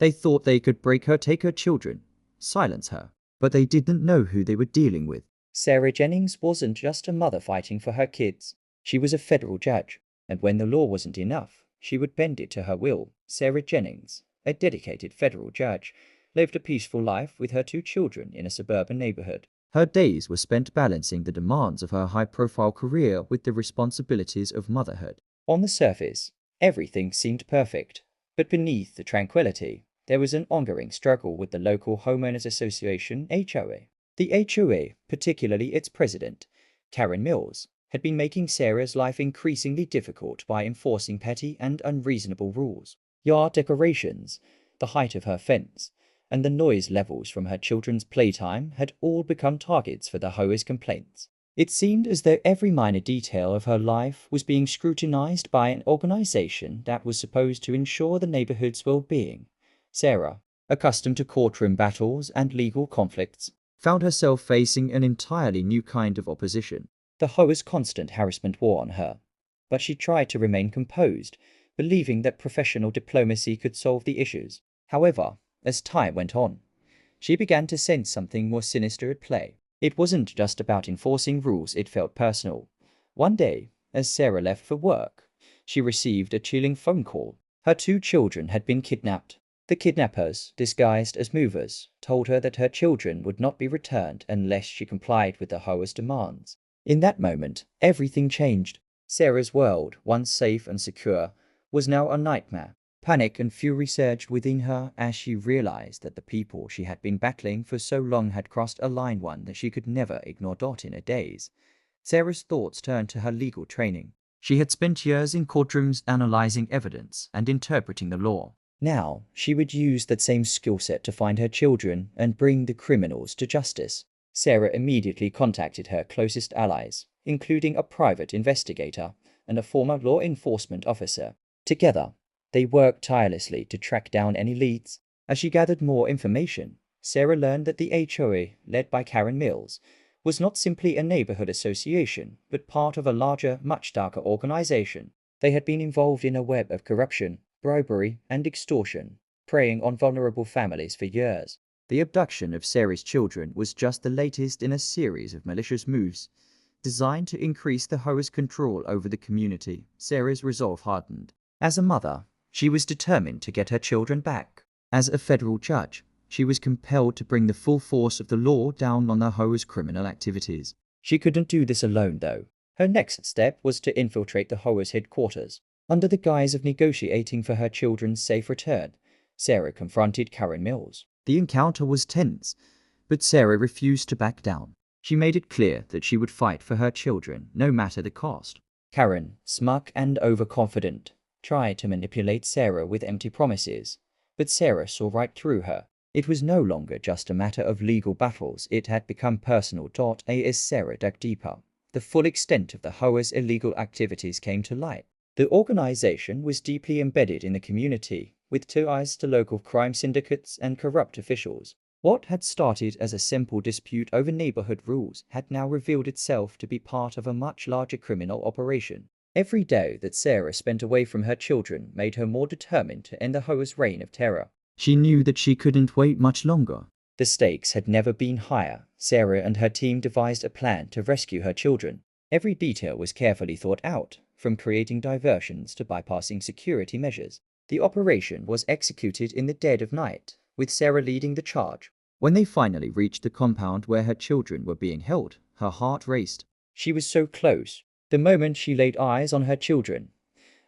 They thought they could break her, take her children, silence her, but they didn't know who they were dealing with. Sarah Jennings wasn't just a mother fighting for her kids. She was a federal judge, and when the law wasn't enough, she would bend it to her will. Sarah Jennings, a dedicated federal judge, lived a peaceful life with her 2 children in a suburban neighborhood. Her days were spent balancing the demands of her high-profile career with the responsibilities of motherhood. On the surface, everything seemed perfect, but beneath the tranquility, there was an ongoing struggle with the local homeowners association HOA. The HOA, particularly its president, Karen Mills, had been making Sarah's life increasingly difficult by enforcing petty and unreasonable rules. Yard decorations, the height of her fence, and the noise levels from her children's playtime had all become targets for the HOA's complaints. It seemed as though every minor detail of her life was being scrutinized by an organization that was supposed to ensure the neighborhood's well-being. Sarah, accustomed to courtroom battles and legal conflicts, found herself facing an entirely new kind of opposition. The HOA's constant harassment wore on her, but she tried to remain composed, believing that professional diplomacy could solve the issues. However, as time went on, she began to sense something more sinister at play. It wasn't just about enforcing rules, it felt personal. One day, as Sarah left for work, she received a chilling phone call. Her 2 children had been kidnapped. The kidnappers, disguised as movers, told her that her children would not be returned unless she complied with the HOA's demands. In that moment, everything changed. Sarah's world, once safe and secure, was now a nightmare. Panic and fury surged within her as she realized that the people she had been battling for so long had crossed a line, one that she could never ignore. In a daze, Sarah's thoughts turned to her legal training. She had spent years in courtrooms analyzing evidence and interpreting the law. Now, she would use that same skill set to find her children and bring the criminals to justice. Sarah immediately contacted her closest allies, including a private investigator and a former law enforcement officer. Together, they worked tirelessly to track down any leads. As she gathered more information, Sarah learned that the HOA, led by Karen Mills, was not simply a neighborhood association, but part of a larger, much darker organization. They had been involved in a web of corruption, bribery, and extortion, preying on vulnerable families for years. The abduction of Sarah's children was just the latest in a series of malicious moves designed to increase the HOA's control over the community. Sarah's resolve hardened. As a mother, she was determined to get her children back. As a federal judge, she was compelled to bring the full force of the law down on the HOA's criminal activities. She couldn't do this alone, though. Her next step was to infiltrate the HOA's headquarters. Under the guise of negotiating for her children's safe return, Sarah confronted Karen Mills. The encounter was tense, but Sarah refused to back down. She made it clear that she would fight for her children, no matter the cost. Karen, smug and overconfident, tried to manipulate Sarah with empty promises, but Sarah saw right through her. It was no longer just a matter of legal battles, it had become personal. As Sarah dug deeper, the full extent of the HOA's illegal activities came to light. The organization was deeply embedded in the community, with ties to local crime syndicates and corrupt officials. What had started as a simple dispute over neighborhood rules had now revealed itself to be part of a much larger criminal operation. Every day that Sarah spent away from her children made her more determined to end the HOA's reign of terror. She knew that she couldn't wait much longer. The stakes had never been higher. Sarah and her team devised a plan to rescue her children. Every detail was carefully thought out, from creating diversions to bypassing security measures. The operation was executed in the dead of night, with Sarah leading the charge. When they finally reached the compound where her children were being held, her heart raced. She was so close. The moment she laid eyes on her children,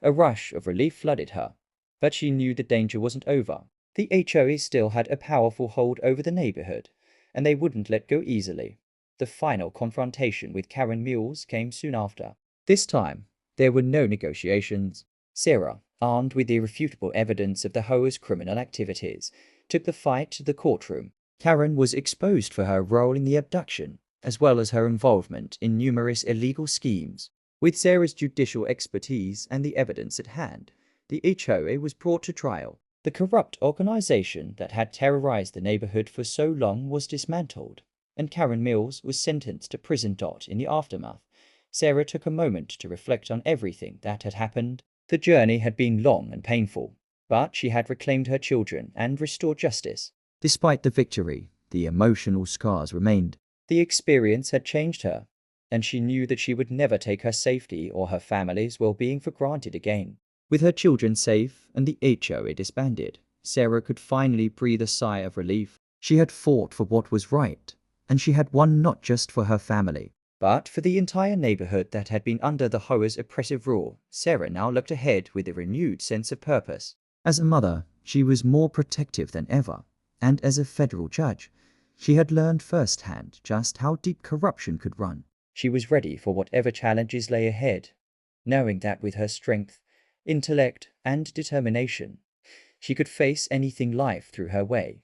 a rush of relief flooded her. But she knew the danger wasn't over. The HOA still had a powerful hold over the neighborhood, and they wouldn't let go easily. The final confrontation with Karen Mills came soon after. This time, there were no negotiations. Sarah, armed with irrefutable evidence of the HOA's criminal activities, took the fight to the courtroom. Karen was exposed for her role in the abduction, as well as her involvement in numerous illegal schemes. With Sarah's judicial expertise and the evidence at hand, the HOA was brought to trial. The corrupt organization that had terrorized the neighborhood for so long was dismantled, and Karen Mills was sentenced to prison. In the aftermath, Sarah took a moment to reflect on everything that had happened. The journey had been long and painful, but she had reclaimed her children and restored justice. Despite the victory, the emotional scars remained. The experience had changed her, and she knew that she would never take her safety or her family's well-being for granted again. With her children safe and the HOA disbanded, Sarah could finally breathe a sigh of relief. She had fought for what was right, and she had won not just for her family, but for the entire neighborhood that had been under the HOA's oppressive rule. Sarah now looked ahead with a renewed sense of purpose. As a mother, she was more protective than ever, and as a federal judge, she had learned firsthand just how deep corruption could run. She was ready for whatever challenges lay ahead, knowing that with her strength, intellect, and determination, she could face anything life threw her way.